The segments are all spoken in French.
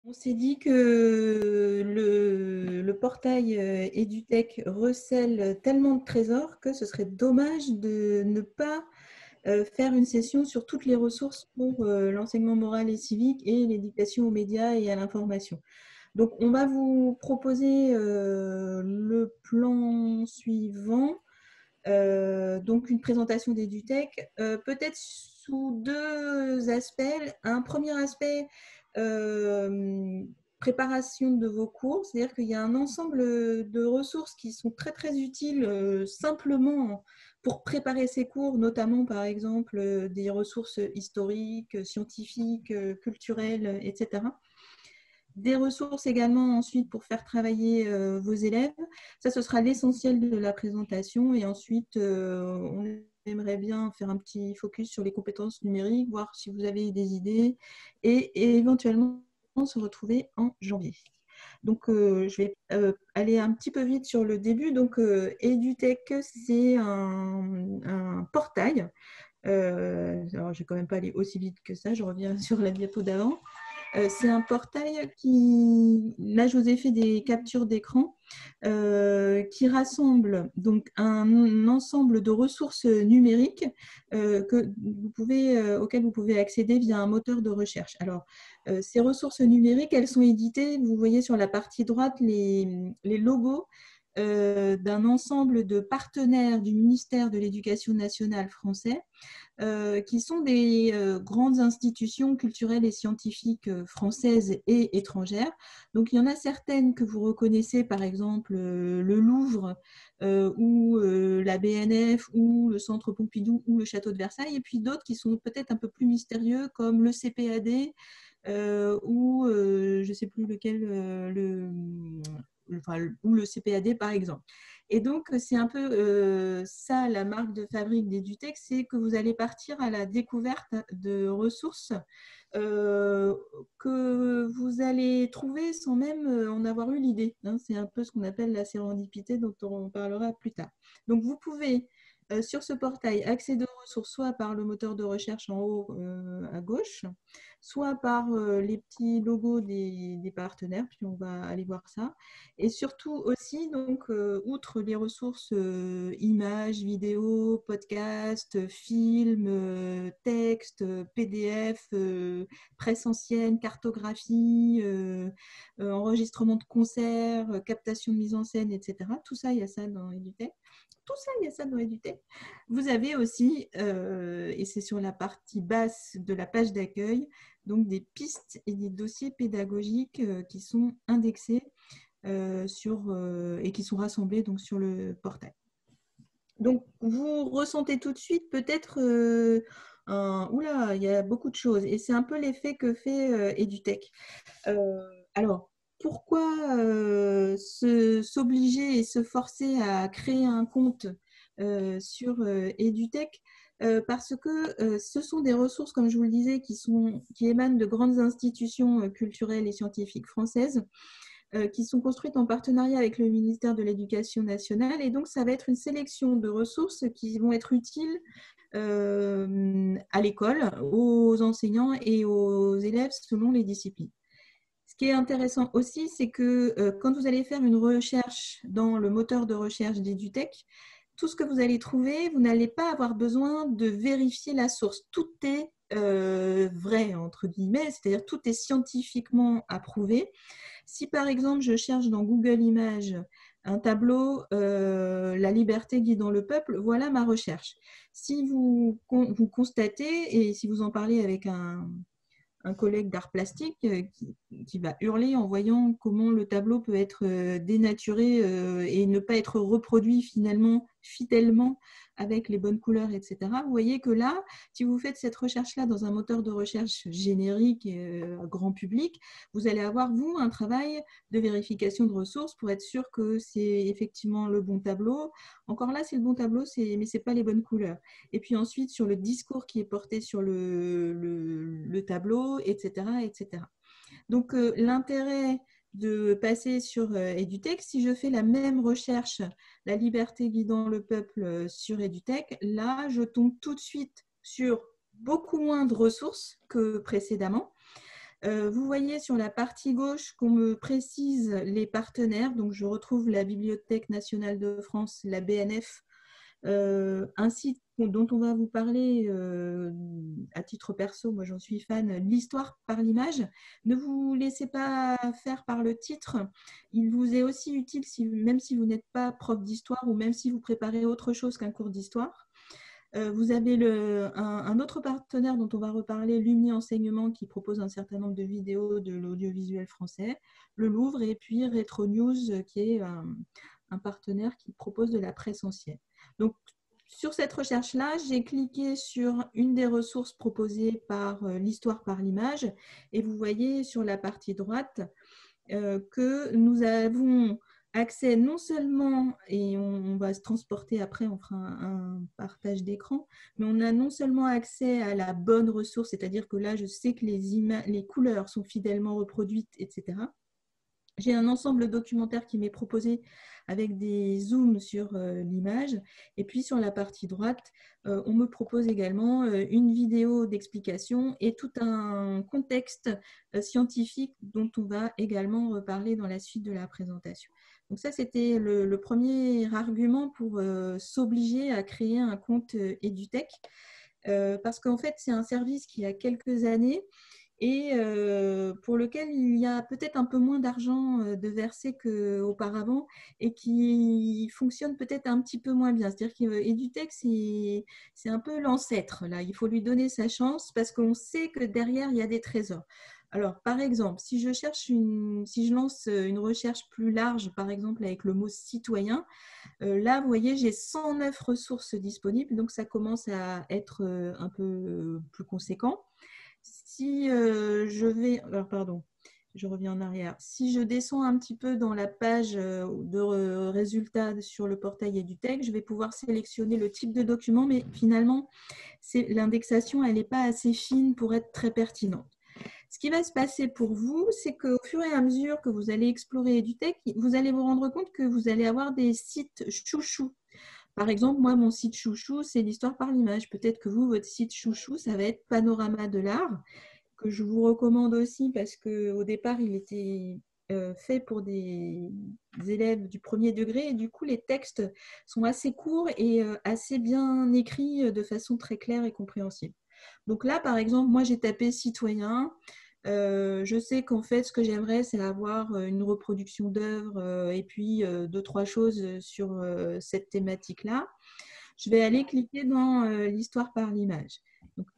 On s'est dit que le portail EduTech recèle tellement de trésors que ce serait dommage de ne pas faire une session sur toutes les ressources pour l'enseignement moral et civique et l'éducation aux médias et à l'information. Donc, on va vous proposer le plan suivant. Donc, une présentation d'EduTech, peut-être sous deux aspects. Un premier aspect, préparation de vos cours, c'est-à-dire qu'il y a un ensemble de ressources qui sont très très utiles simplement pour préparer ces cours, notamment par exemple des ressources historiques, scientifiques, culturelles, etc. Des ressources également ensuite pour faire travailler vos élèves. Ça, ce sera l'essentiel de la présentation. Et ensuite, on aimerait bien faire un petit focus sur les compétences numériques, voir si vous avez des idées et éventuellement se retrouver en janvier. Donc, je vais aller un petit peu vite sur le début. Donc, EduTech, c'est un portail. Alors, je ne vais quand même pas aller aussi vite que ça. Je reviens sur la diapo d'avant. C'est un portail qui, là je vous ai fait des captures d'écran, qui rassemble donc un ensemble de ressources numériques auxquelles vous pouvez accéder via un moteur de recherche. Alors, ces ressources numériques, elles sont éditées, vous voyez sur la partie droite les logos d'un ensemble de partenaires du ministère de l'Éducation nationale français, qui sont des grandes institutions culturelles et scientifiques françaises et étrangères. Donc, il y en a certaines que vous reconnaissez, par exemple le Louvre ou la BNF ou le Centre Pompidou ou le Château de Versailles, et puis d'autres qui sont peut-être un peu plus mystérieux comme le CPAD ou je ne sais plus lequel, ou le CPAD par exemple. Et donc, c'est un peu ça la marque de fabrique d'EduTech, c'est que vous allez partir à la découverte de ressources que vous allez trouver sans même en avoir eu l'idée. Hein. C'est un peu ce qu'on appelle la sérendipité dont on parlera plus tard. Donc, vous pouvez, sur ce portail, accéder aux ressources soit par le moteur de recherche en haut à gauche, soit par les petits logos des partenaires, puis on va aller voir ça. Et surtout aussi, donc, outre les ressources images, vidéos, podcasts, films, textes, PDF, presse ancienne, cartographie, enregistrement de concerts, captation de mise en scène, etc. Tout ça, il y a ça dans EduTech. Tout ça, il y a ça dans EduTech. Vous avez aussi, et c'est sur la partie basse de la page d'accueil, donc des pistes et des dossiers pédagogiques qui sont indexés et qui sont rassemblés donc, sur le portail. Donc, vous ressentez tout de suite peut-être oula, il y a beaucoup de choses. Et c'est un peu l'effet que fait EduTech. Alors, pourquoi s'obliger et se forcer à créer un compte sur EduTech? Parce que ce sont des ressources, comme je vous le disais, qui émanent de grandes institutions culturelles et scientifiques françaises, qui sont construites en partenariat avec le ministère de l'Éducation nationale. Et donc, ça va être une sélection de ressources qui vont être utiles à l'école, aux enseignants et aux élèves selon les disciplines. Ce qui est intéressant aussi, c'est que quand vous allez faire une recherche dans le moteur de recherche d'EduTech, tout ce que vous allez trouver, vous n'allez pas avoir besoin de vérifier la source. Tout est vrai, entre guillemets, c'est-à-dire tout est scientifiquement approuvé. Si par exemple, je cherche dans Google Images un tableau La liberté guidant le peuple, voilà ma recherche. Si vous constatez, et si vous en parlez avec un collègue d'art plastique qui va hurler en voyant comment le tableau peut être dénaturé et ne pas être reproduit finalement fidèlement avec les bonnes couleurs, etc. Vous voyez que là, si vous faites cette recherche-là dans un moteur de recherche générique grand public, vous allez avoir, vous, un travail de vérification de ressources pour être sûr que c'est effectivement le bon tableau. Encore là, c'est le bon tableau, mais ce n'est pas les bonnes couleurs. Et puis ensuite, sur le discours qui est porté sur le tableau, etc. etc. Donc, l'intérêt de passer sur EduTech, si je fais la même recherche, la liberté guidant le peuple sur EduTech, là, je tombe tout de suite sur beaucoup moins de ressources que précédemment. Vous voyez sur la partie gauche qu'on me précise les partenaires. Donc, je retrouve la Bibliothèque nationale de France, la BNF, un site dont on va vous parler à titre perso, moi j'en suis fan, l'histoire par l'image. Ne vous laissez pas faire par le titre. Il vous est aussi utile, même si vous n'êtes pas prof d'histoire ou même si vous préparez autre chose qu'un cours d'histoire. Vous avez un autre partenaire dont on va reparler, Lumni Enseignement, qui propose un certain nombre de vidéos de l'audiovisuel français, le Louvre, et puis Retro News, qui est un partenaire qui propose de la presse ancienne. Donc, sur cette recherche-là, j'ai cliqué sur une des ressources proposées par l'histoire par l'image, et vous voyez sur la partie droite que nous avons accès non seulement, et on va se transporter après, on fera un partage d'écran, mais on a non seulement accès à la bonne ressource, c'est-à-dire que là, je sais que les couleurs sont fidèlement reproduites, etc. J'ai un ensemble documentaire qui m'est proposé avec des zooms sur l'image. Et puis sur la partie droite, on me propose également une vidéo d'explication et tout un contexte scientifique dont on va également reparler dans la suite de la présentation. Donc ça, c'était le premier argument pour s'obliger à créer un compte EduTech. Parce qu'en fait, c'est un service qui a quelques années et pour lequel il y a peut-être un peu moins d'argent de verser qu'auparavant et qui fonctionne peut-être un petit peu moins bien. C'est-à-dire qu'EduTech, c'est un peu l'ancêtre. Là, il faut lui donner sa chance parce qu'on sait que derrière, il y a des trésors. Alors, par exemple, si je lance une recherche plus large, par exemple avec le mot citoyen, là, vous voyez, j'ai 109 ressources disponibles, donc ça commence à être un peu plus conséquent. Si je vais, alors pardon, je reviens en arrière. Si je descends un petit peu dans la page de résultats sur le portail EduTech, je vais pouvoir sélectionner le type de document, mais finalement, l'indexation, elle n'est pas assez fine pour être très pertinente. Ce qui va se passer pour vous, c'est qu'au fur et à mesure que vous allez explorer EduTech, vous allez vous rendre compte que vous allez avoir des sites chouchous. Par exemple, moi, mon site chouchou, c'est l'histoire par l'image. Peut-être que vous, votre site chouchou, ça va être Panorama de l'art, que je vous recommande aussi parce qu'au départ, il était fait pour des élèves du premier degré et du coup, les textes sont assez courts et assez bien écrits de façon très claire et compréhensible. Donc là, par exemple, moi, j'ai tapé citoyen. Je sais qu'en fait, ce que j'aimerais, c'est avoir une reproduction d'œuvres et puis deux, trois choses sur cette thématique-là. Je vais aller cliquer dans l'histoire par l'image. Donc,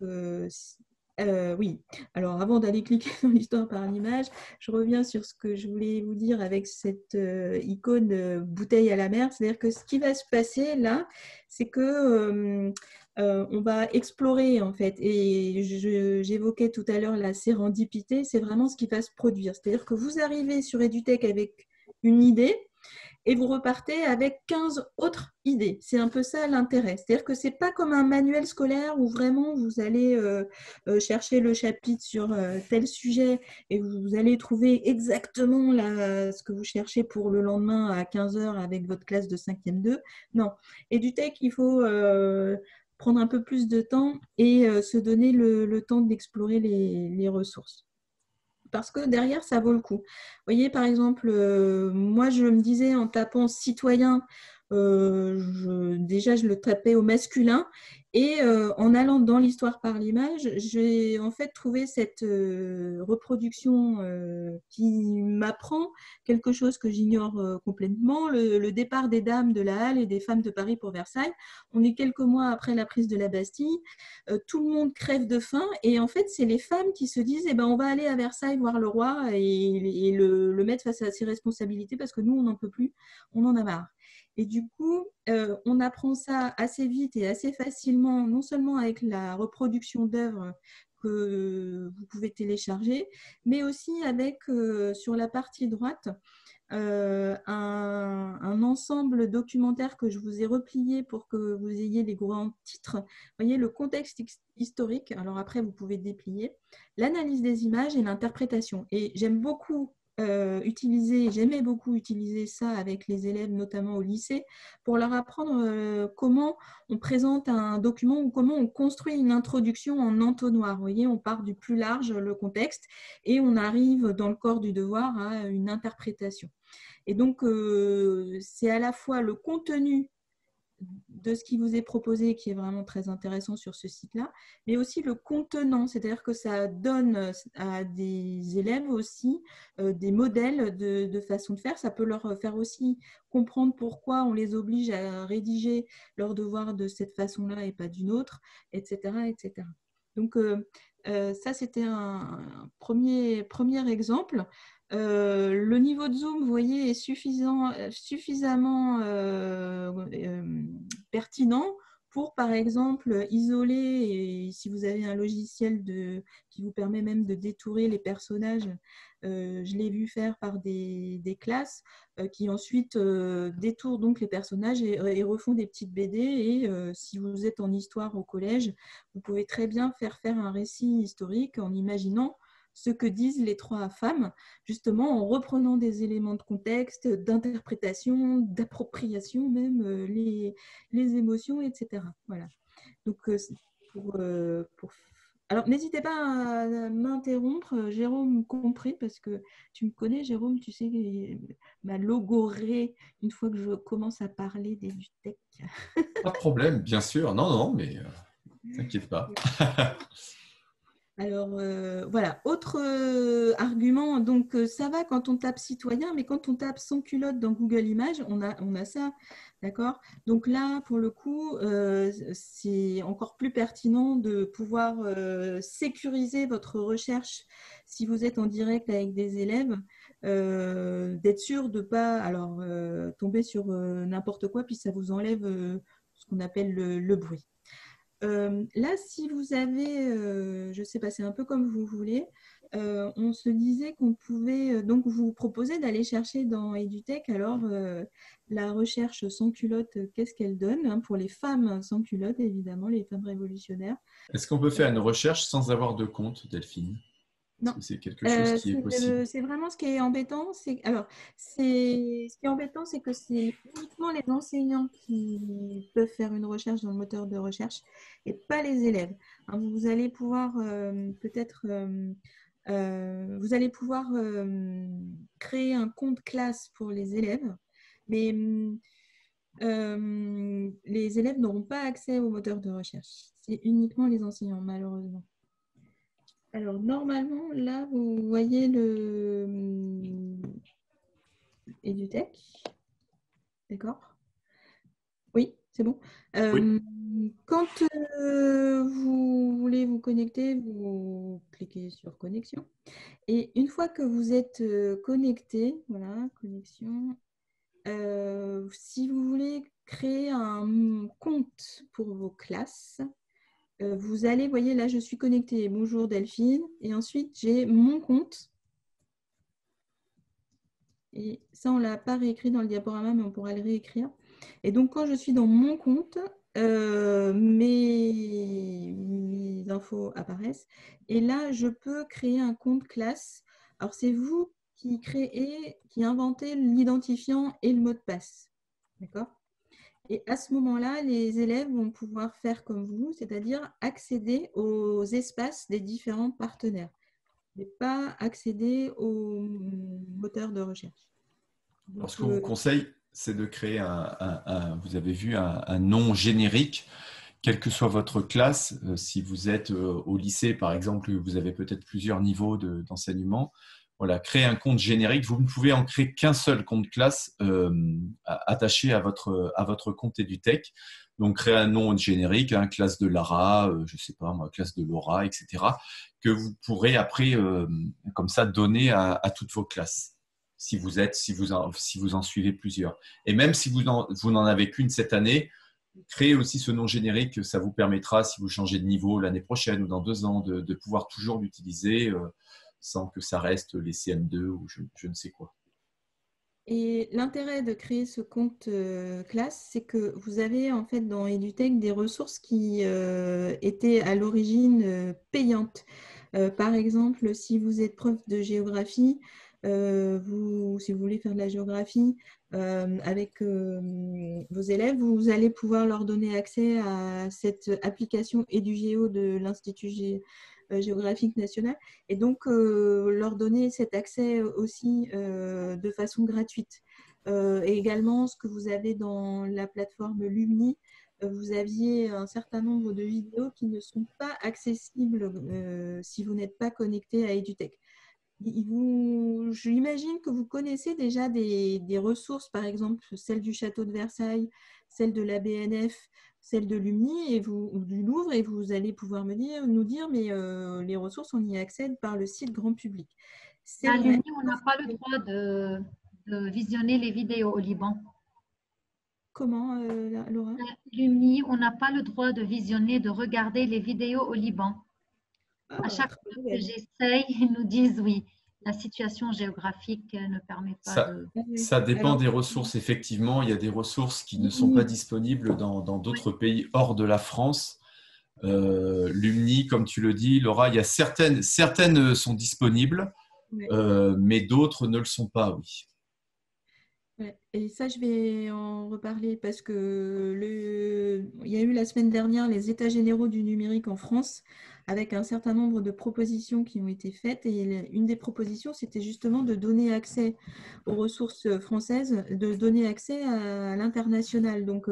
oui, alors avant d'aller cliquer dans l'histoire par l'image, je reviens sur ce que je voulais vous dire avec cette icône bouteille à la mer. C'est-à-dire que ce qui va se passer là, c'est que on va explorer en fait. Et j'évoquais tout à l'heure la sérendipité, c'est vraiment ce qui va se produire. C'est-à-dire que vous arrivez sur EduTech avec une idée, et vous repartez avec 15 autres idées. C'est un peu ça l'intérêt. C'est-à-dire que ce n'est pas comme un manuel scolaire où vraiment vous allez chercher le chapitre sur tel sujet et vous allez trouver exactement ce que vous cherchez pour le lendemain à 15 heures avec votre classe de 5e 2. Non. EduTech, il faut prendre un peu plus de temps et se donner le temps d'explorer les ressources. Parce que derrière, ça vaut le coup. Vous voyez, par exemple, moi, je me disais en tapant citoyen, déjà, je le tapais au masculin. Et en allant dans l'histoire par l'image, j'ai en fait trouvé cette reproduction qui m'apprend quelque chose que j'ignore complètement, le départ des dames de la Halle et des femmes de Paris pour Versailles. On est quelques mois après la prise de la Bastille. Tout le monde crève de faim. Et en fait, c'est les femmes qui se disent, eh ben, on va aller à Versailles voir le roi et le mettre face à ses responsabilités parce que nous, on n'en peut plus, on en a marre. Et du coup, on apprend ça assez vite et assez facilement, non seulement avec la reproduction d'œuvres que vous pouvez télécharger, mais aussi avec, sur la partie droite, un ensemble documentaire que je vous ai replié pour que vous ayez les grands titres. Vous voyez, le contexte historique, alors après, vous pouvez déplier, l'analyse des images et l'interprétation. Et j'aime beaucoup utiliser, j'aimais beaucoup utiliser ça avec les élèves, notamment au lycée, pour leur apprendre comment on présente un document ou comment on construit une introduction en entonnoir. Vous voyez, on part du plus large, le contexte, et on arrive dans le corps du devoir à une interprétation. Et donc, c'est à la fois le contenu de ce qui vous est proposé qui est vraiment très intéressant sur ce site-là, mais aussi le contenant, c'est-à-dire que ça donne à des élèves aussi des modèles de façon de faire. Ça peut leur faire aussi comprendre pourquoi on les oblige à rédiger leurs devoirs de cette façon-là et pas d'une autre, etc., etc. Donc, ça, c'était un premier exemple. Le niveau de zoom, vous voyez, est suffisamment pertinent pour, par exemple, isoler, et si vous avez un logiciel qui vous permet même de détourer les personnages, je l'ai vu faire par des classes qui ensuite détourent donc les personnages et refont des petites BD. Et si vous êtes en histoire au collège, vous pouvez très bien faire un récit historique en imaginant ce que disent les trois femmes, justement en reprenant des éléments de contexte, d'interprétation, d'appropriation même, les émotions, etc. Voilà. Donc, pour... Alors, n'hésitez pas à m'interrompre, Jérôme compris, parce que tu me connais, Jérôme, tu sais, ma logorée, une fois que je commence à parler du tech. Pas de problème, bien sûr. Non, non, mais t'inquiète pas. Alors, voilà. Autre argument, donc ça va quand on tape citoyen, mais quand on tape sans culotte dans Google Images, on a ça, d'accord? Donc là, pour le coup, c'est encore plus pertinent de pouvoir sécuriser votre recherche si vous êtes en direct avec des élèves, d'être sûr de ne pas tomber sur n'importe quoi, puis ça vous enlève ce qu'on appelle le bruit. Là, si vous avez, je sais pas, c'est un peu comme vous voulez, on se disait qu'on pouvait donc vous proposer d'aller chercher dans EduTech alors la recherche sans culotte, qu'est-ce qu'elle donne hein, pour les femmes sans culotte, évidemment, les femmes révolutionnaires. Est-ce qu'on peut faire une recherche sans avoir de compte, Delphine? Est-ce Non. que c'est quelque chose qui est possible? C'est vraiment ce qui est embêtant. Ce qui est embêtant, c'est que c'est uniquement les enseignants qui peuvent faire une recherche dans le moteur de recherche et pas les élèves. Hein, vous allez pouvoir vous allez pouvoir créer un compte classe pour les élèves, mais les élèves n'auront pas accès au moteur de recherche. C'est uniquement les enseignants, malheureusement. Alors, normalement, là, vous voyez le EduTech. D'accord? Oui, c'est bon. Oui. Quand vous voulez vous connecter, vous cliquez sur connexion. Et une fois que vous êtes connecté, voilà, connexion, si vous voulez créer un compte pour vos classes, vous allez, vous voyez, là, je suis connectée. Bonjour Delphine. Et ensuite, j'ai mon compte. Et ça, on ne l'a pas réécrit dans le diaporama, mais on pourra le réécrire. Et donc, quand je suis dans mon compte, mes infos apparaissent. Et là, je peux créer un compte classe. Alors, c'est vous qui créez, qui inventez l'identifiant et le mot de passe. D'accord? Et à ce moment-là, les élèves vont pouvoir faire comme vous, c'est-à-dire accéder aux espaces des différents partenaires, mais pas accéder au moteur de recherche. Alors, Donc, ce qu'on vous conseille, c'est de créer vous avez vu, un nom générique, quelle que soit votre classe. Si vous êtes au lycée, par exemple, vous avez peut-être plusieurs niveaux d'enseignement. Voilà, créer un compte générique. Vous ne pouvez en créer qu'un seul compte classe attaché à votre compte EduTech. Donc, créer un nom générique, classe de Lara, je ne sais pas moi, classe de Laura, etc., que vous pourrez après, comme ça, donner à toutes vos classes si vous en suivez plusieurs. Et même si vous n'en avez qu'une cette année, créez aussi ce nom générique. Ça vous permettra, si vous changez de niveau l'année prochaine ou dans 2 ans, de pouvoir toujours l'utiliser sans que ça reste les CM2 ou je ne sais quoi. et l'intérêt de créer ce compte classe, c'est que vous avez en fait dans EduTech des ressources qui étaient à l'origine payantes. Par exemple, si vous êtes prof de géographie, si vous voulez faire de la géographie avec vos élèves, vous allez pouvoir leur donner accès à cette application EduGéo de l'Institut géographique national et donc leur donner cet accès aussi de façon gratuite. Et également, ce que vous avez dans la plateforme Lumni, vous aviez un certain nombre de vidéos qui ne sont pas accessibles si vous n'êtes pas connecté à EduTech. J'imagine que vous connaissez déjà des ressources, par exemple celle du château de Versailles, celle de la BNF, celle de Lumni ou du Louvre, et vous allez pouvoir nous dire, mais les ressources, on y accède par le site grand public. C'est À vrai. l'UNI, on n'a pas le droit de visionner les vidéos au Liban. Comment, Laura? À l'UNI, on n'a pas le droit de visionner, de regarder les vidéos au Liban. À chaque fois que j'essaye, ils nous disent oui, la situation géographique ne permet pas de… Ça dépend des ressources, effectivement. Il y a des ressources qui ne sont pas disponibles dans d'autres pays hors de la France. Lumni, comme tu le dis, Laura, il y a certaines sont disponibles, mais d'autres ne le sont pas, oui. Ouais. Et ça, je vais en reparler parce que il y a eu la semaine dernière les États généraux du numérique en France avec un certain nombre de propositions qui ont été faites. Et une des propositions, c'était justement de donner accès aux ressources françaises, de donner accès à l'international. Donc,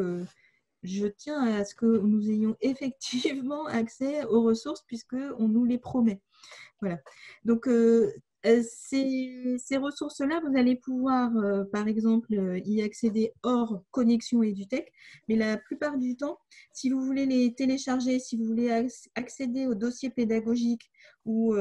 je tiens à ce que nous ayons effectivement accès aux ressources puisqu'on nous les promet. Voilà. Donc, ces ressources-là, vous allez pouvoir, par exemple, y accéder hors connexion EduTech, mais la plupart du temps, si vous voulez les télécharger, si vous voulez accéder au dossier pédagogique ou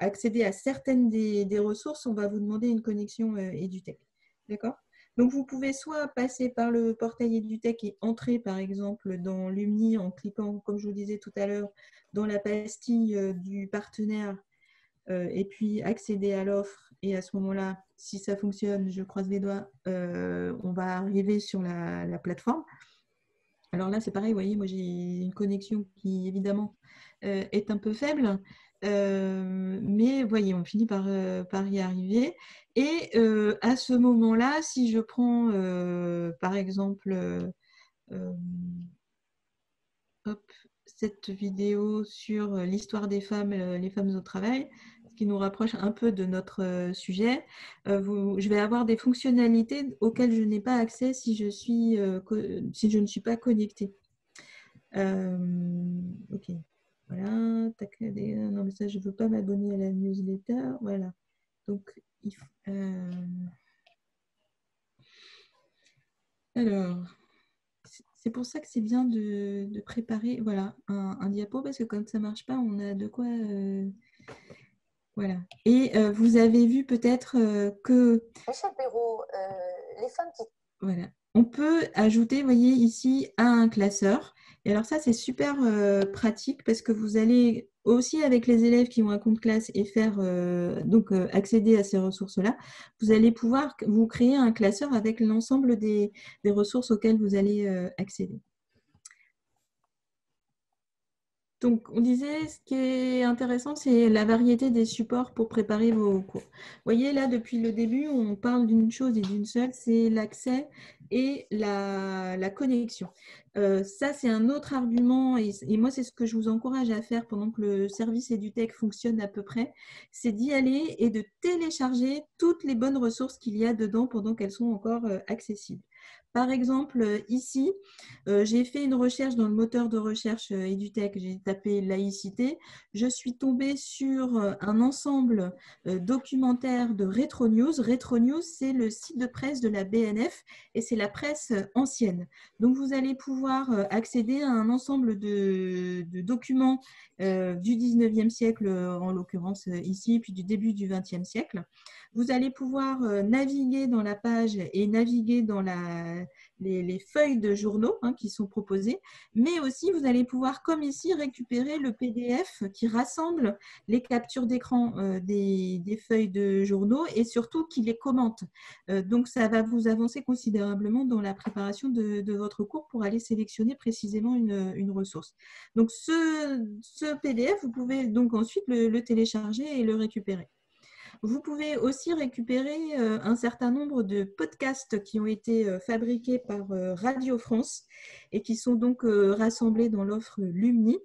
accéder à certaines des ressources, on va vous demander une connexion EduTech. D'accord ? Donc, vous pouvez soit passer par le portail EduTech et entrer, par exemple, dans Lumni en cliquant, comme je vous disais tout à l'heure, dans la pastille du partenaire et puis accéder à l'offre. Et à ce moment-là, si ça fonctionne, je croise les doigts, on va arriver sur la plateforme. Alors là, c'est pareil, vous voyez, moi j'ai une connexion qui évidemment est un peu faible, mais voyez, on finit par y arriver. Et à ce moment-là, si je prends par exemple hop, cette vidéo sur l'histoire des femmes, les femmes au travail, ce qui nous rapproche un peu de notre sujet. Je vais avoir des fonctionnalités auxquelles je n'ai pas accès si je ne suis pas connectée. Ok, voilà. Non, mais ça, je ne veux pas m'abonner à la newsletter. Voilà. Donc, alors, c'est pour ça que c'est bien de préparer voilà, un diapo, parce que quand ça ne marche pas, on a de quoi… voilà. Et vous avez vu peut-être que… Michel Perrault, les femmes qui… Voilà. On peut ajouter, vous voyez, ici, à un classeur. Et alors ça, c'est super pratique parce que vous allez aussi, avec les élèves qui ont un compte classe et faire accéder à ces ressources-là, vous allez pouvoir vous créer un classeur avec l'ensemble des ressources auxquelles vous allez accéder. Donc, on disait, ce qui est intéressant, c'est la variété des supports pour préparer vos cours. Vous voyez, là, depuis le début, on parle d'une chose et d'une seule, c'est l'accès et la connexion. Ça, c'est un autre argument, et moi, c'est ce que je vous encourage à faire pendant que le service EduTech fonctionne à peu près, c'est d'y aller et de télécharger toutes les bonnes ressources qu'il y a dedans pendant qu'elles sont encore accessibles. Par exemple, ici, j'ai fait une recherche dans le moteur de recherche EduTech, j'ai tapé laïcité. Je suis tombée sur un ensemble documentaire de Retro News. Retro News, c'est le site de presse de la BNF et c'est la presse ancienne. Donc, vous allez pouvoir accéder à un ensemble de documents du 19e siècle, en l'occurrence ici, puis du début du 20e siècle. Vous allez pouvoir naviguer dans la page et naviguer dans les feuilles de journaux qui sont proposées, mais aussi vous allez pouvoir, comme ici, récupérer le PDF qui rassemble les captures d'écran des feuilles de journaux et surtout qui les commente. Donc, ça va vous avancer considérablement dans la préparation de votre cours pour aller sélectionner précisément une ressource. Donc, ce PDF, vous pouvez donc ensuite le télécharger et le récupérer. Vous pouvez aussi récupérer un certain nombre de podcasts qui ont été fabriqués par Radio France et qui sont donc rassemblés dans l'offre Lumni.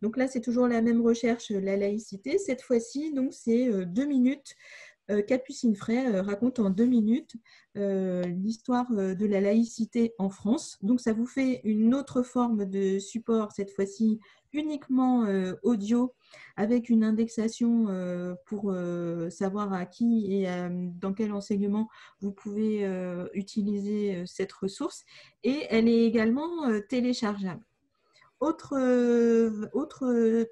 Donc là, c'est toujours la même recherche, la laïcité. Cette fois-ci, donc c'est 2 minutes. Capucine Fray raconte en 2 minutes l'histoire de la laïcité en France. Donc, ça vous fait une autre forme de support, cette fois-ci uniquement audio, avec une indexation pour savoir à qui et dans quel enseignement vous pouvez utiliser cette ressource. Et elle est également téléchargeable. Autre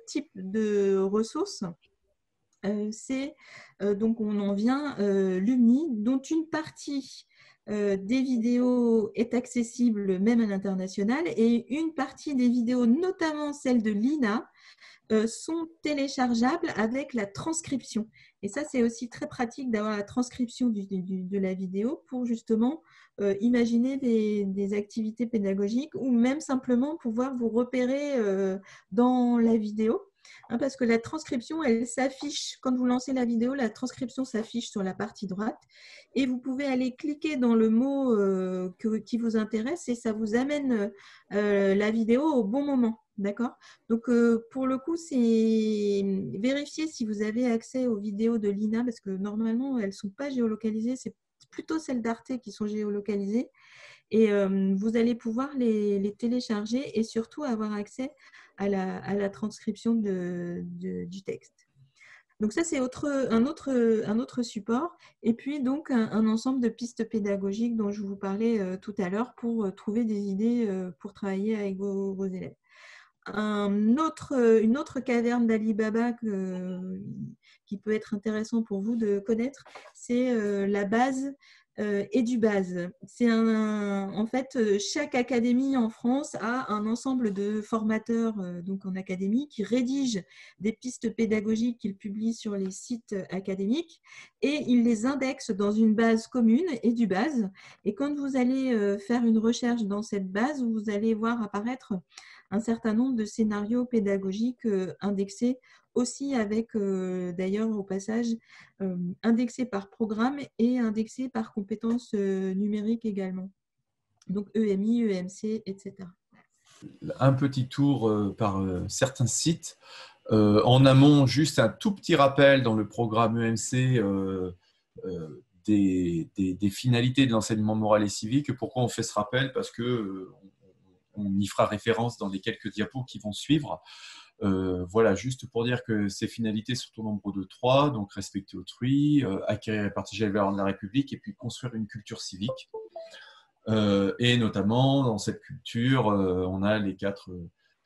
type de ressources, c'est donc on en vient Lumni, dont une partie des vidéos est accessible même à l'international et une partie des vidéos, notamment celles de l'INA, sont téléchargeables avec la transcription. Et ça, c'est aussi très pratique d'avoir la transcription de la vidéo pour justement imaginer des activités pédagogiques ou même simplement pouvoir vous repérer dans la vidéo. Parce que la transcription, elle s'affiche, quand vous lancez la vidéo, la transcription s'affiche sur la partie droite et vous pouvez aller cliquer dans le mot qui vous intéresse et ça vous amène la vidéo au bon moment. D'accord? Donc, pour le coup, c'est vérifier si vous avez accès aux vidéos de l'INA parce que normalement, elles ne sont pas géolocalisées. C'est plutôt celles d'Arte qui sont géolocalisées. Et vous allez pouvoir les télécharger et surtout avoir accès à la transcription du texte. Donc ça, c'est un autre support. Et puis donc un ensemble de pistes pédagogiques dont je vous parlais tout à l'heure pour trouver des idées pour travailler avec vos élèves. Une autre caverne d'Alibaba qui peut être intéressant pour vous de connaître, c'est la base EduBase. C'est en fait, chaque académie en France a un ensemble de formateurs donc en académie qui rédigent des pistes pédagogiques qu'ils publient sur les sites académiques et ils les indexent dans une base commune, EduBase. Et quand vous allez faire une recherche dans cette base, vous allez voir apparaître un certain nombre de scénarios pédagogiques indexés aussi avec, d'ailleurs, au passage, indexés par programme et indexés par compétences numériques également. Donc EMI, EMC, etc. Un petit tour par certains sites. En amont, juste un tout petit rappel dans le programme EMC des finalités de l'enseignement moral et civique. Pourquoi on fait ce rappel? Parce que on y fera référence dans les quelques diapos qui vont suivre. Voilà, juste pour dire que ces finalités sont au nombre de 3, donc respecter autrui, acquérir et partager les valeurs de la République et puis construire une culture civique. Et notamment, dans cette culture, on a les 4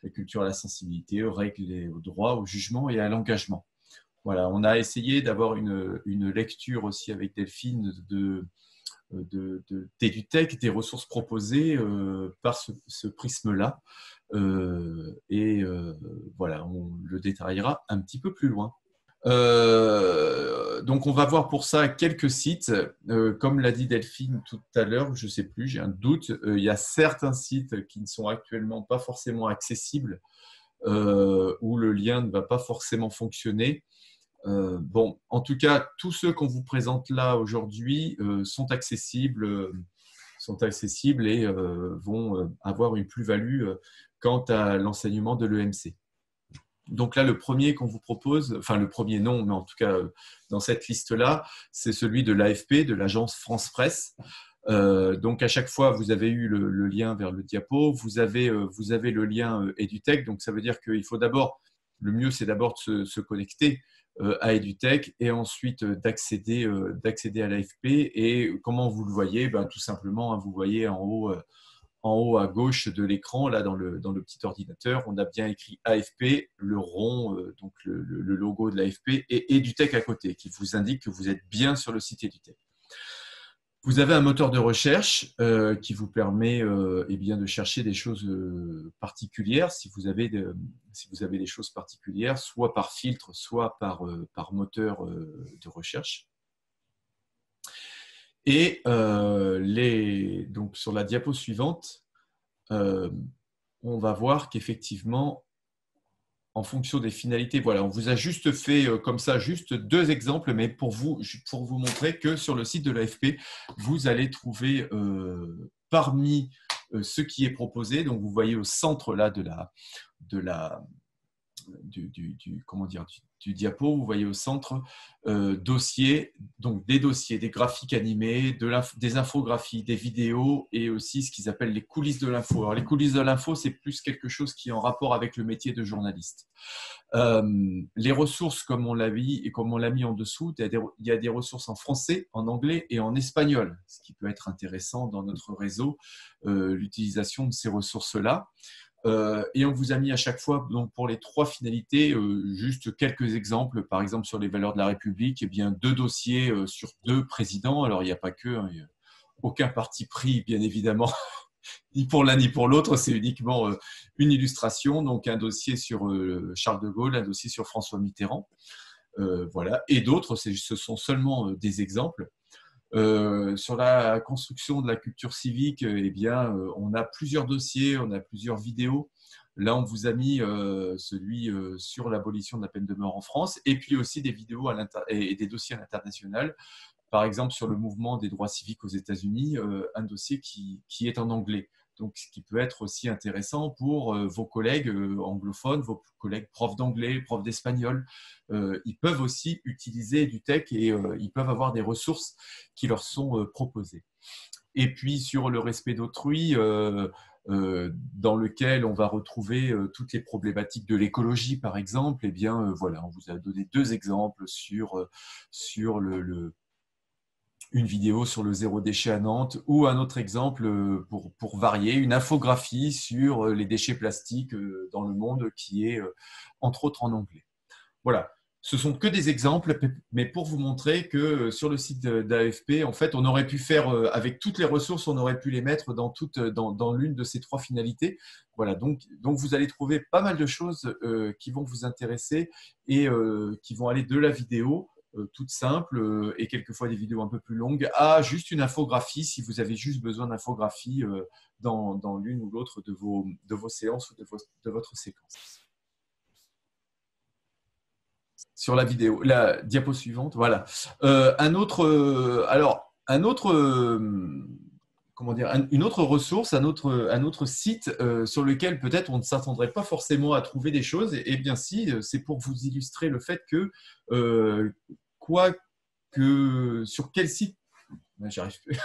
la culture à la sensibilité, aux règles et au droit, au jugement et à l'engagement. Voilà, on a essayé d'avoir une lecture aussi avec Delphine d'EduTech, des ressources proposées par ce prisme-là. Voilà, on le détaillera un petit peu plus loin. Donc, on va voir pour ça quelques sites. Comme l'a dit Delphine tout à l'heure, je ne sais plus, j'ai un doute. Il y a certains sites qui ne sont actuellement pas forcément accessibles, où le lien ne va pas forcément fonctionner. Bon, en tout cas, tous ceux qu'on vous présente là aujourd'hui sont accessibles et vont avoir une plus-value quant à l'enseignement de l'EMC. Donc là, le premier qu'on vous propose, enfin le premier non, mais en tout cas dans cette liste-là, c'est celui de l'AFP, de l'agence France Presse. Donc à chaque fois, vous avez eu le lien vers le diapo, vous avez le lien EduTech, donc ça veut dire qu'il faut d'abord, le mieux c'est d'abord de se connecter à EduTech et ensuite d'accéder à l'AFP. Et comment vous le voyez? Tout simplement, vous voyez en haut à gauche de l'écran, là dans le petit ordinateur, on a bien écrit AFP, le rond, donc le logo de l'AFP, et EduTech à côté, qui vous indique que vous êtes bien sur le site EduTech. Vous avez un moteur de recherche qui vous permet de chercher des choses particulières, si vous avez des choses particulières, soit par filtre, soit par moteur de recherche. Et donc sur la diapo suivante, on va voir qu'effectivement, en fonction des finalités. Voilà, on vous a juste fait comme ça, juste 2 exemples, mais pour vous montrer que sur le site de l'AFP, vous allez trouver parmi ce qui est proposé. Donc, vous voyez au centre là du diapo, vous voyez au centre dossiers, donc des dossiers, des graphiques animés, des infographies, des vidéos et aussi ce qu'ils appellent les coulisses de l'info. Alors les coulisses de l'info, c'est plus quelque chose qui est en rapport avec le métier de journaliste. Les ressources, comme on l'a mis et comme on l'a mis en dessous, il y a des ressources en français, en anglais et en espagnol, ce qui peut être intéressant dans notre réseau, l'utilisation de ces ressources-là. Et on vous a mis à chaque fois, donc pour les 3 finalités, juste quelques exemples. Par exemple, sur les valeurs de la République, eh bien, 2 dossiers sur 2 présidents. Alors, il n'y a pas que, hein, il n'y a aucun parti pris, bien évidemment, ni pour l'un ni pour l'autre. C'est uniquement une illustration. Donc, un dossier sur Charles de Gaulle, un dossier sur François Mitterrand. Voilà. Et d'autres, ce sont seulement des exemples. Sur la construction de la culture civique, eh bien, on a plusieurs dossiers, on a plusieurs vidéos. Là, on vous a mis celui sur l'abolition de la peine de mort en France, et puis aussi des vidéos et des dossiers à l'international. Par exemple, sur le mouvement des droits civiques aux États-Unis, un dossier qui est en anglais. Donc, ce qui peut être aussi intéressant pour vos collègues anglophones, vos collègues profs d'anglais, profs d'espagnol. Ils peuvent aussi utiliser EduTech et ils peuvent avoir des ressources qui leur sont proposées. Et puis, sur le respect d'autrui, dans lequel on va retrouver toutes les problématiques de l'écologie, par exemple, eh bien, voilà, on vous a donné 2 exemples sur une vidéo sur le zéro déchet à Nantes ou un autre exemple pour varier, une infographie sur les déchets plastiques dans le monde qui est entre autres en anglais. Voilà, ce sont que des exemples, mais pour vous montrer que sur le site d'AFP, en fait, on aurait pu faire avec toutes les ressources, on aurait pu les mettre dans l'une de ces 3 finalités. Voilà, donc vous allez trouver pas mal de choses qui vont vous intéresser et qui vont aller de la vidéo toute simple et quelquefois des vidéos un peu plus longues, à juste une infographie si vous avez juste besoin d'infographie dans l'une ou l'autre de vos séances ou de votre séquence. Sur la vidéo, la diapo suivante, voilà. Une autre ressource, un autre site sur lequel peut-être on ne s'attendrait pas forcément à trouver des choses. Et bien si, c'est pour vous illustrer le fait que sur quel site, j'arrive plus.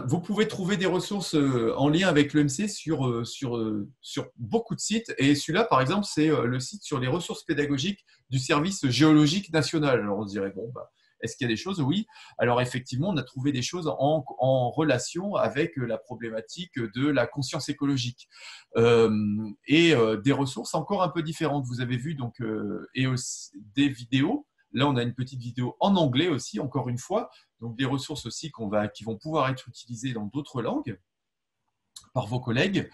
Vous pouvez trouver des ressources en lien avec l'EMC sur beaucoup de sites. Et celui-là, par exemple, c'est le site sur les ressources pédagogiques du service géologique national. Alors, on se dirait, bon, est-ce qu'il y a des choses? Oui. Alors, effectivement, on a trouvé des choses en relation avec la problématique de la conscience écologique et des ressources encore un peu différentes. Vous avez vu donc et aussi des vidéos. Là, on a une petite vidéo en anglais aussi, encore une fois. Donc, des ressources aussi qui vont pouvoir être utilisées dans d'autres langues par vos collègues.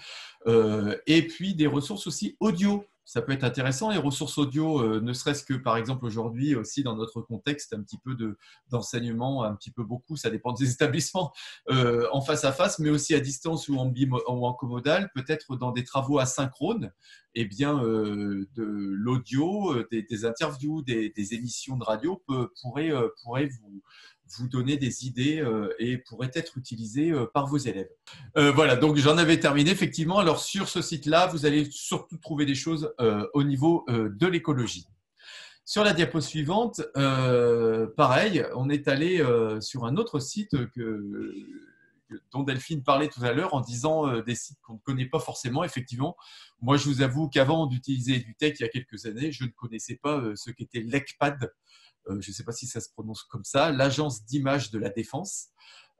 Et puis, des ressources aussi audio. Ça peut être intéressant, les ressources audio, ne serait-ce que, par exemple, aujourd'hui, aussi dans notre contexte, un petit peu d'enseignement, un petit peu beaucoup, ça dépend des établissements, en face à face, mais aussi à distance ou en comodal, peut-être dans des travaux asynchrones, eh bien, de l'audio, des interviews, des émissions de radio pourraient vous donner des idées et pourraient être utilisées par vos élèves. Voilà, donc j'en avais terminé effectivement. Alors sur ce site-là, vous allez surtout trouver des choses au niveau de l'écologie. Sur la diapo suivante, pareil, on est allé sur un autre site dont Delphine parlait tout à l'heure en disant des sites qu'on ne connaît pas forcément. Effectivement, moi je vous avoue qu'avant d'utiliser EduTech il y a quelques années, je ne connaissais pas ce qu'était l'ECPAD. Je ne sais pas si ça se prononce comme ça, l'Agence d'Images de la Défense.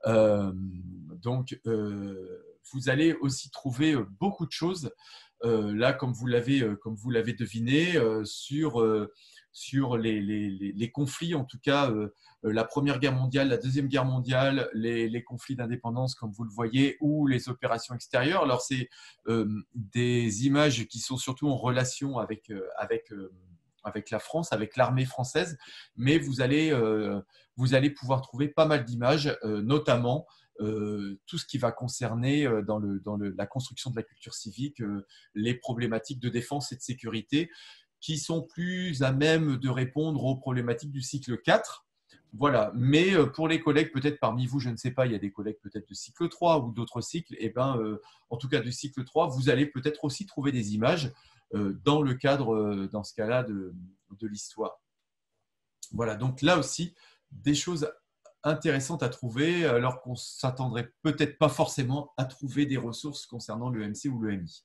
Donc, vous allez aussi trouver beaucoup de choses là, comme vous l'avez deviné, sur les conflits, en tout cas la Première Guerre mondiale, la Deuxième Guerre mondiale, les conflits d'indépendance, comme vous le voyez, ou les opérations extérieures. Alors, c'est des images qui sont surtout en relation avec la France, avec l'armée française, mais vous allez pouvoir trouver pas mal d'images, notamment tout ce qui va concerner dans la construction de la culture civique, les problématiques de défense et de sécurité qui sont plus à même de répondre aux problématiques du cycle 4. Voilà, mais pour les collègues, peut-être parmi vous, je ne sais pas, il y a des collègues peut-être de cycle 3 ou d'autres cycles, et ben, en tout cas du cycle 3, vous allez peut-être aussi trouver des images dans le cadre, dans ce cas-là, de l'histoire. Voilà, donc là aussi, des choses intéressantes à trouver, alors qu'on ne s'attendrait peut-être pas forcément à trouver des ressources concernant le MC ou le MI.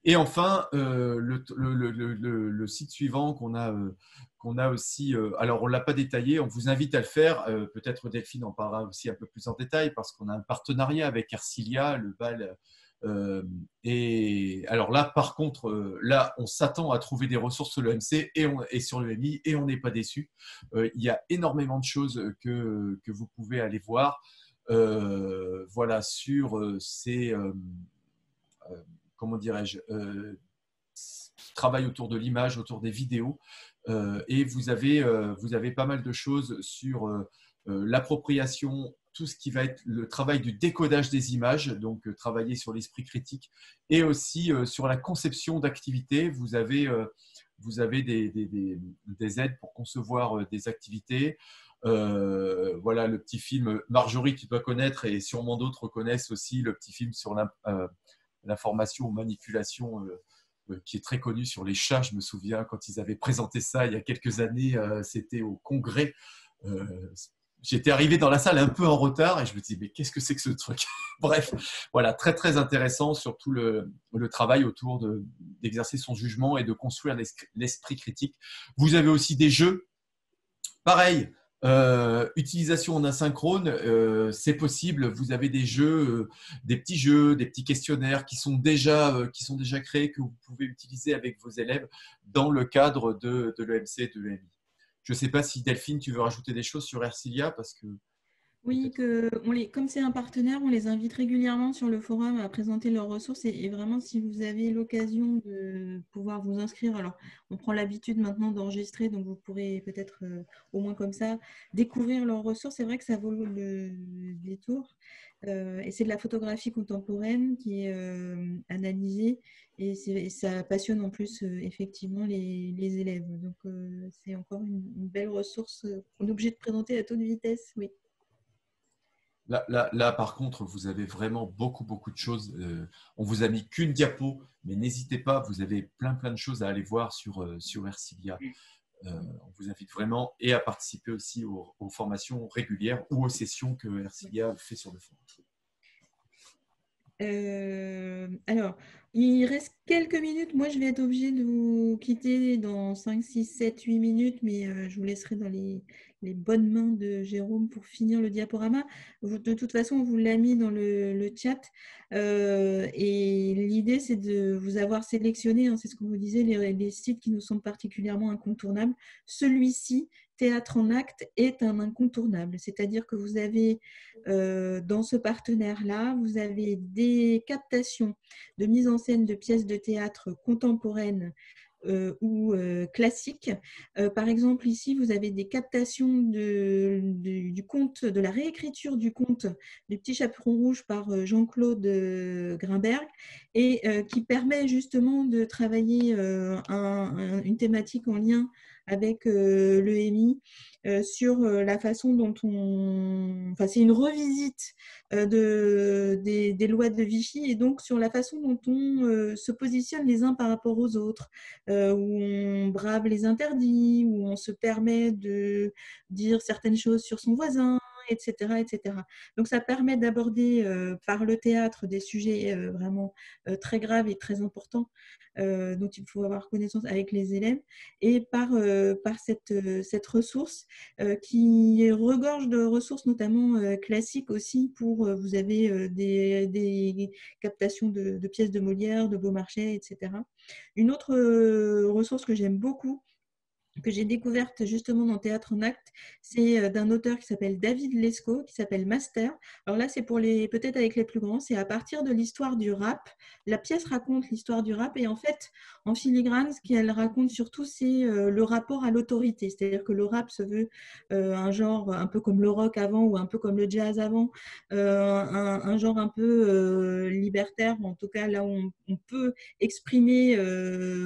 Et enfin, le site suivant qu'on a aussi, alors on ne l'a pas détaillé, on vous invite à le faire, peut-être Delphine en parlera aussi un peu plus en détail, parce qu'on a un partenariat avec Ercilia, le BAL. Et alors là, par contre, là, on s'attend à trouver des ressources sur le MC et sur le MI, et on n'est pas déçu. Il y a énormément de choses que vous pouvez aller voir. Voilà, sur ces... comment dirais-je, travail autour de l'image, autour des vidéos. Et vous avez pas mal de choses sur l'appropriation, tout ce qui va être le travail du décodage des images, donc travailler sur l'esprit critique, et aussi sur la conception d'activités. Vous avez des aides pour concevoir des activités. Voilà le petit film Marjorie, tu dois connaître, et sûrement d'autres connaissent aussi le petit film sur l'information ou manipulation qui est très connu sur les chats. Je me souviens quand ils avaient présenté ça il y a quelques années, c'était au congrès. J'étais arrivé dans la salle un peu en retard et je me disais mais qu'est-ce que c'est que ce truc? Bref, voilà, très très intéressant, surtout le travail autour d'exercer son jugement et de construire l'esprit critique. Vous avez aussi des jeux, pareil. Utilisation en asynchrone, c'est possible. Vous avez des jeux, des petits questionnaires qui sont déjà créés, que vous pouvez utiliser avec vos élèves dans le cadre de l'EMC et de l'EMI. Je ne sais pas si Delphine, tu veux rajouter des choses sur Ercilia parce que... Oui, comme c'est un partenaire, on les invite régulièrement sur le forum à présenter leurs ressources et vraiment, si vous avez l'occasion de pouvoir vous inscrire, alors on prend l'habitude maintenant d'enregistrer, donc vous pourrez peut-être au moins comme ça découvrir leurs ressources. C'est vrai que ça vaut le détour et c'est de la photographie contemporaine qui est analysée et ça passionne en plus effectivement les élèves. Donc c'est encore une belle ressource qu'on est obligé de présenter à toute vitesse, oui. Là, par contre, vous avez vraiment beaucoup de choses. On vous a mis qu'une diapo, mais n'hésitez pas, vous avez plein de choses à aller voir sur Ercilia. On vous invite vraiment et à participer aussi aux formations régulières ou aux sessions que Ercilia fait sur le forum. Alors, il reste quelques minutes. Moi, je vais être obligée de vous quitter dans 5, 6, 7, 8 minutes, mais je vous laisserai dans les bonnes mains de Jérôme pour finir le diaporama. De toute façon, on vous l'a mis dans le chat. Et l'idée, c'est de vous avoir sélectionné, hein, c'est ce qu'on vous disait, les sites qui nous semblent particulièrement incontournables. Celui-ci, Théâtre en acte, est un incontournable. C'est-à-dire que vous avez, dans ce partenaire-là, vous avez des captations de mise en scène de pièces de théâtre contemporaines ou classiques. Par exemple, ici, vous avez des captations du conte, de la réécriture du conte du Petit Chaperon Rouge par Jean-Claude Grimberg et qui permet justement de travailler une thématique en lien avec l'EMI sur la façon dont Enfin, c'est une revisite des lois de Vichy et donc sur la façon dont on se positionne les uns par rapport aux autres, où on brave les interdits, où on se permet de dire certaines choses sur son voisin, etc., etc. Donc, ça permet d'aborder par le théâtre des sujets vraiment très graves et très importants dont il faut avoir connaissance avec les élèves et par cette ressource qui regorge de ressources notamment classiques aussi pour, vous avez des captations de pièces de Molière, de Beaumarchais, etc. Une autre ressource que j'aime beaucoup, que j'ai découverte justement dans Théâtre en Acte, c'est d'un auteur qui s'appelle David Lescaut, qui s'appelle Master. Alors là, c'est pour les, peut-être avec les plus grands, c'est à partir de l'histoire du rap. La pièce raconte l'histoire du rap et en fait, en filigrane, ce qu'elle raconte surtout, c'est le rapport à l'autorité. C'est-à-dire que le rap se veut un genre un peu comme le rock avant ou un peu comme le jazz avant, un genre un peu libertaire, en tout cas là où on peut exprimer,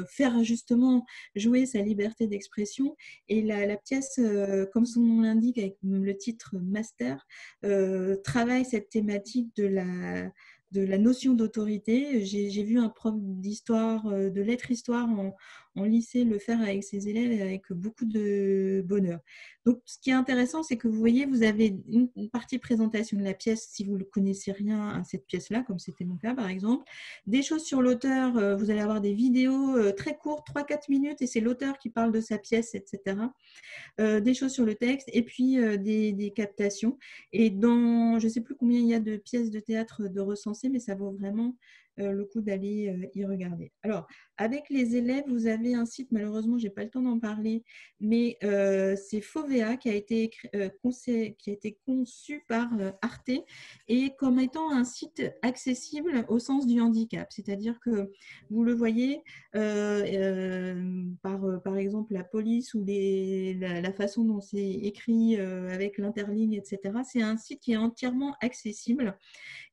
faire justement jouer sa liberté d'expression. Et la pièce, comme son nom l'indique, avec le titre Master, travaille cette thématique de la notion d'autorité. J'ai vu un prof d'histoire, de lettres-histoire en lycée le faire avec ses élèves et avec beaucoup de bonheur. Donc, ce qui est intéressant, c'est que vous voyez, vous avez une partie présentation de la pièce, si vous ne connaissez rien à cette pièce-là, comme c'était mon cas par exemple. Des choses sur l'auteur, vous allez avoir des vidéos très courtes, 3-4 minutes, et c'est l'auteur qui parle de sa pièce, etc. Des choses sur le texte, et puis des captations. Et dans, je ne sais plus combien il y a de pièces de théâtre de recensées, mais ça vaut vraiment le coup d'aller y regarder. Alors, avec les élèves, vous avez un site, malheureusement, je n'ai pas le temps d'en parler, mais c'est Fovea qui a été conçu par Arte et comme étant un site accessible au sens du handicap. C'est-à-dire que vous le voyez par exemple la police ou la façon dont c'est écrit avec l'interligne, etc. C'est un site qui est entièrement accessible.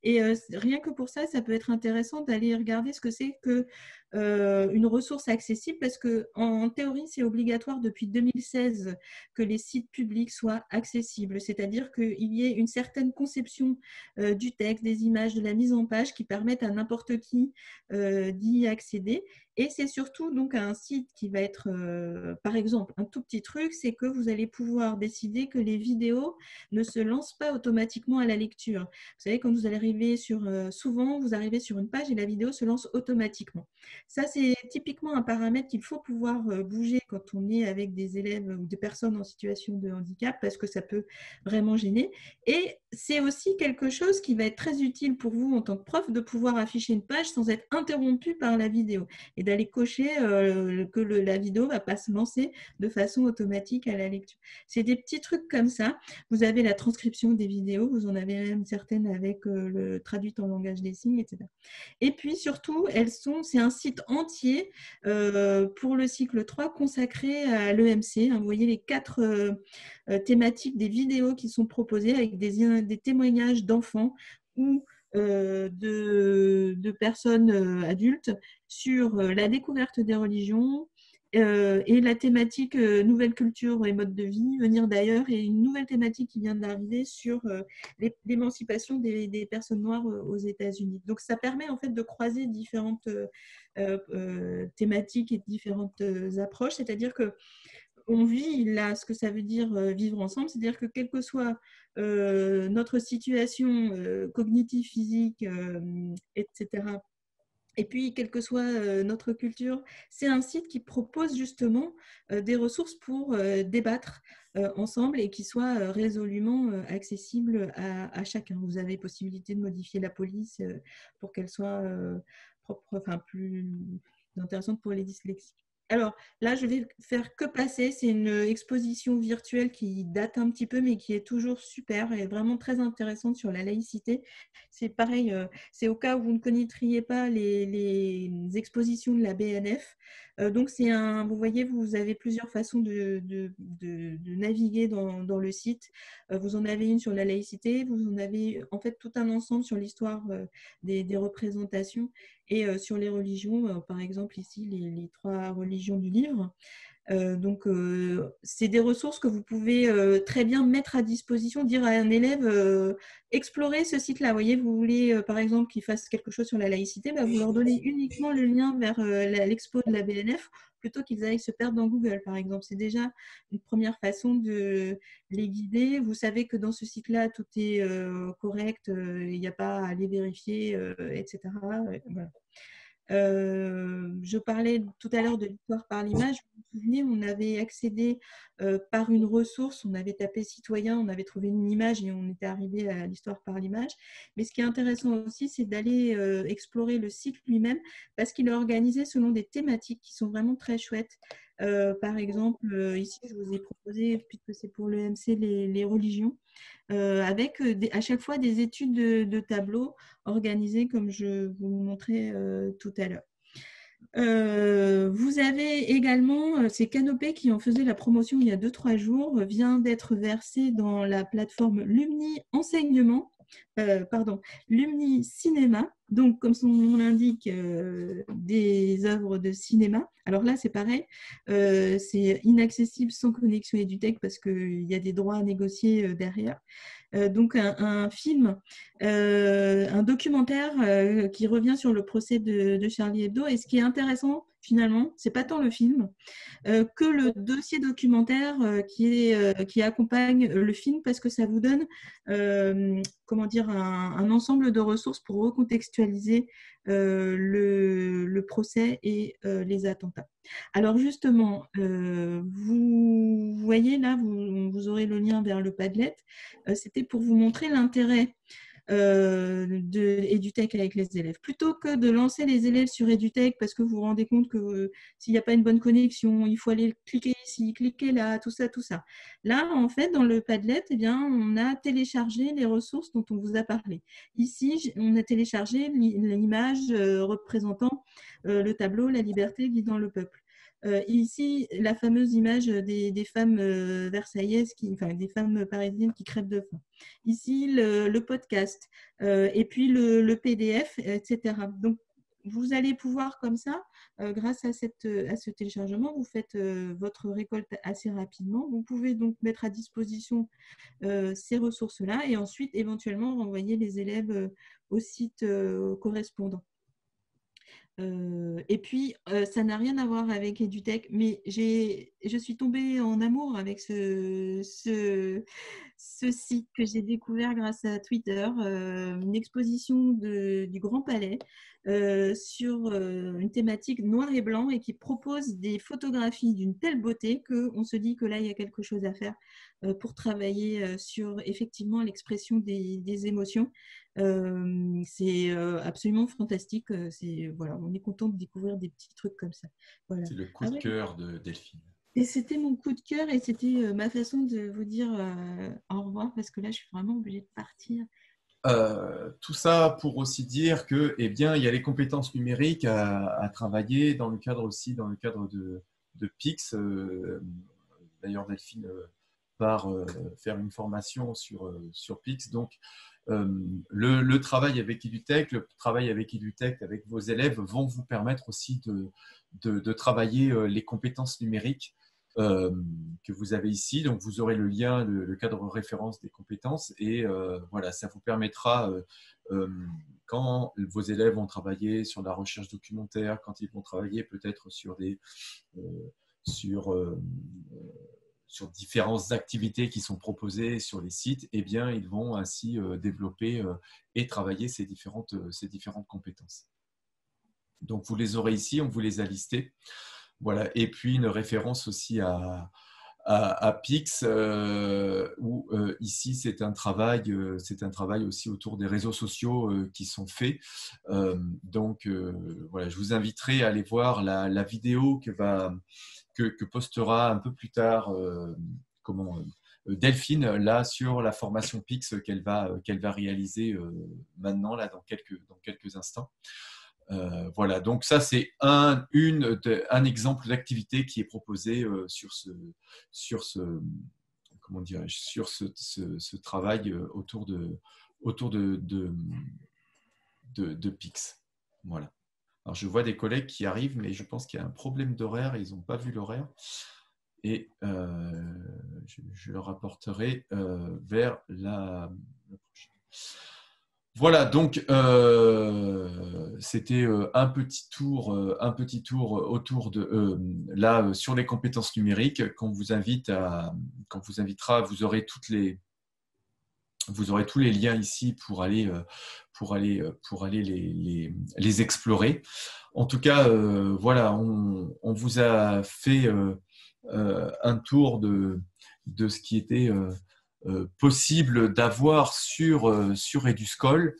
Et rien que pour ça, ça peut être intéressant d'aller regarder ce que c'est que une ressource accessible parce qu'en théorie, c'est obligatoire depuis 2016 que les sites publics soient accessibles, c'est-à-dire qu'il y ait une certaine conception du texte, des images, de la mise en page qui permettent à n'importe qui d'y accéder. Et c'est surtout donc un site qui va être, par exemple, un tout petit truc, c'est que vous allez pouvoir décider que les vidéos ne se lancent pas automatiquement à la lecture. Vous savez, quand vous allez arriver souvent, vous arrivez sur une page et la vidéo se lance automatiquement. Ça, c'est typiquement un paramètre qu'il faut pouvoir bouger quand on est avec des élèves ou des personnes en situation de handicap parce que ça peut vraiment gêner. Et c'est aussi quelque chose qui va être très utile pour vous en tant que prof de pouvoir afficher une page sans être interrompu par la vidéo et d'aller cocher que la vidéo ne va pas se lancer de façon automatique à la lecture. C'est des petits trucs comme ça. Vous avez la transcription des vidéos, vous en avez même certaines avec le traduit en langage des signes, etc. Et puis surtout, c'est un site entier pour le cycle 3 consacré à l'EMC. Vous voyez les 4 thématiques des vidéos qui sont proposées avec des témoignages d'enfants ou de personnes adultes sur la découverte des religions, et la thématique nouvelle culture et mode de vie, venir d'ailleurs, et une nouvelle thématique qui vient d'arriver sur l'émancipation des personnes noires aux États-Unis. Donc ça permet en fait de croiser différentes thématiques et différentes approches, c'est-à-dire que on vit là ce que ça veut dire vivre ensemble, c'est-à-dire que quelle que soit notre situation cognitive, physique, etc., et puis, quelle que soit notre culture, c'est un site qui propose justement des ressources pour débattre ensemble et qui soit résolument accessible à chacun. Vous avez possibilité de modifier la police pour qu'elle soit plus intéressante pour les dyslexiques. Alors là, je vais faire que passer. C'est une exposition virtuelle qui date un petit peu, mais qui est toujours super et vraiment très intéressante sur la laïcité. C'est pareil, c'est au cas où vous ne connaîtriez pas les expositions de la BNF. Donc, vous voyez, vous avez plusieurs façons de naviguer dans le site. Vous en avez une sur la laïcité, vous en avez en fait tout un ensemble sur l'histoire des représentations et sur les religions, par exemple ici les 3 religions du livre. Donc, c'est des ressources que vous pouvez très bien mettre à disposition, dire à un élève, explorez ce site-là. Vous voyez, vous voulez par exemple qu'il fasse quelque chose sur la laïcité, vous leur donnez uniquement le lien vers l'expo de la BNF plutôt qu'ils aillent se perdre dans Google, par exemple. C'est déjà une première façon de les guider. Vous savez que dans ce site-là, tout est correct, il n'y a pas à aller vérifier, etc. Voilà. Je parlais tout à l'heure de l'histoire par l'image. Vous vous souvenez, on avait accédé par une ressource, on avait tapé citoyen, on avait trouvé une image et on était arrivé à l'histoire par l'image. Mais ce qui est intéressant aussi, c'est d'aller explorer le site lui-même parce qu'il est organisé selon des thématiques qui sont vraiment très chouettes. Par exemple, ici, je vous ai proposé, puisque c'est pour l'EMC, les religions, avec à chaque fois des études de tableaux organisées comme je vous montrais tout à l'heure. Vous avez également ces canopées qui en faisaient la promotion il y a 2-3 jours, vient d'être versé dans la plateforme Lumni Enseignement, Lumni Cinéma, donc comme son nom l'indique, des œuvres de cinéma. Alors là, c'est pareil, c'est inaccessible sans connexion EduTech parce qu'il y a des droits à négocier derrière. Donc un film, un documentaire qui revient sur le procès de Charlie Hebdo. Et ce qui est intéressant, finalement, c'est pas tant le film que le dossier documentaire qui accompagne le film, parce que ça vous donne comment dire, un ensemble de ressources pour recontextualiser le procès et les attentats. Alors justement, vous voyez là, vous aurez le lien vers le Padlet. C'était pour vous montrer l'intérêt EduTech avec les élèves. Plutôt que de lancer les élèves sur EduTech parce que vous vous rendez compte que s'il n'y a pas une bonne connexion, il faut aller cliquer ici, cliquer là, tout ça, tout ça. Là, en fait, dans le Padlet, eh bien, on a téléchargé les ressources dont on vous a parlé. Ici, on a téléchargé l'image représentant le tableau « La liberté guidant le peuple ». Ici, la fameuse image des femmes versaillaises, des femmes parisiennes qui crèvent de faim. Ici, le podcast, et puis le PDF, etc. Donc, vous allez pouvoir comme ça, grâce à ce téléchargement, vous faites votre récolte assez rapidement. Vous pouvez donc mettre à disposition ces ressources-là et ensuite éventuellement renvoyer les élèves au site correspondant. Et puis, ça n'a rien à voir avec EduTech, mais je suis tombée en amour avec ce site que j'ai découvert grâce à Twitter, une exposition du Grand Palais sur une thématique noir et blanc et qui propose des photographies d'une telle beauté qu'on se dit que là, il y a quelque chose à faire pour travailler sur effectivement l'expression des émotions. C'est absolument fantastique. Voilà, on est content de découvrir des petits trucs comme ça. Voilà. C'est le coup de cœur de Delphine. Et c'était mon coup de cœur et c'était ma façon de vous dire au revoir parce que là, je suis vraiment obligée de partir. Tout ça pour aussi dire que, eh bien, il y a les compétences numériques à travailler dans le cadre de PIX. D'ailleurs, Delphine part faire une formation sur PIX. Donc, le travail avec EduTech, le travail avec EduTech avec vos élèves vont vous permettre aussi de travailler les compétences numériques que vous avez ici. Donc, vous aurez le lien, le cadre référence des compétences et voilà, ça vous permettra, quand vos élèves vont travailler sur la recherche documentaire, quand ils vont travailler peut-être sur sur différentes activités qui sont proposées sur les sites, eh bien, ils vont ainsi développer et travailler ces différentes compétences. Donc, vous les aurez ici, on vous les a listées. Voilà. Et puis, une référence aussi à PIX, où ici, c'est un travail aussi autour des réseaux sociaux qui sont faits. Donc, voilà, je vous inviterai à aller voir la vidéo que postera un peu plus tard Delphine là sur la formation PIX qu'elle va réaliser maintenant là dans quelques instants. Voilà, donc ça c'est un exemple d'activité qui est proposé sur ce travail autour de PIX. Voilà. Alors, je vois des collègues qui arrivent, mais je pense qu'il y a un problème d'horaire. Ils n'ont pas vu l'horaire. Et je leur apporterai vers la prochaine. Voilà, donc c'était un petit tour autour de là sur les compétences numériques. Quand vous invitera, vous aurez toutes les Vous aurez tous les liens ici pour aller les explorer. En tout cas, voilà, on vous a fait un tour de ce qui était possible d'avoir sur Eduscol,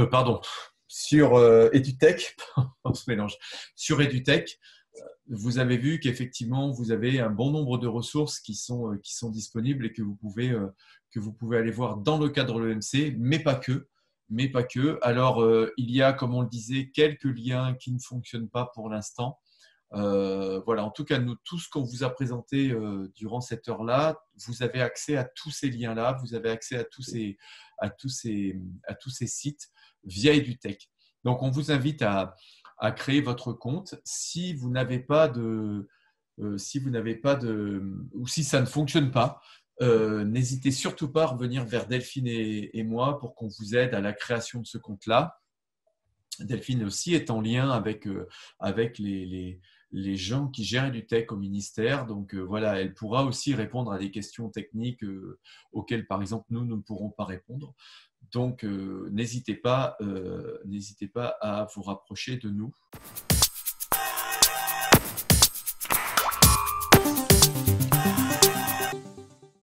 pardon, sur EduTech, on se mélange, sur EduTech. Vous avez vu qu'effectivement, vous avez un bon nombre de ressources qui sont disponibles et que vous pouvez aller voir dans le cadre de l'EMC, mais pas que. Alors, il y a, comme on le disait, quelques liens qui ne fonctionnent pas pour l'instant. Voilà, en tout cas, nous, tout ce qu'on vous a présenté durant cette heure-là, vous avez accès à tous ces liens-là, vous avez accès à tous ces sites via EduTech. Donc, on vous invite à créer votre compte. Si vous n'avez pas ou si ça ne fonctionne pas, n'hésitez surtout pas à revenir vers Delphine et moi pour qu'on vous aide à la création de ce compte-là. Delphine aussi est en lien avec les gens qui gèrent EduTech au ministère. Donc voilà, elle pourra aussi répondre à des questions techniques auxquelles, par exemple, nous ne pourrons pas répondre. Donc n'hésitez pas à vous rapprocher de nous.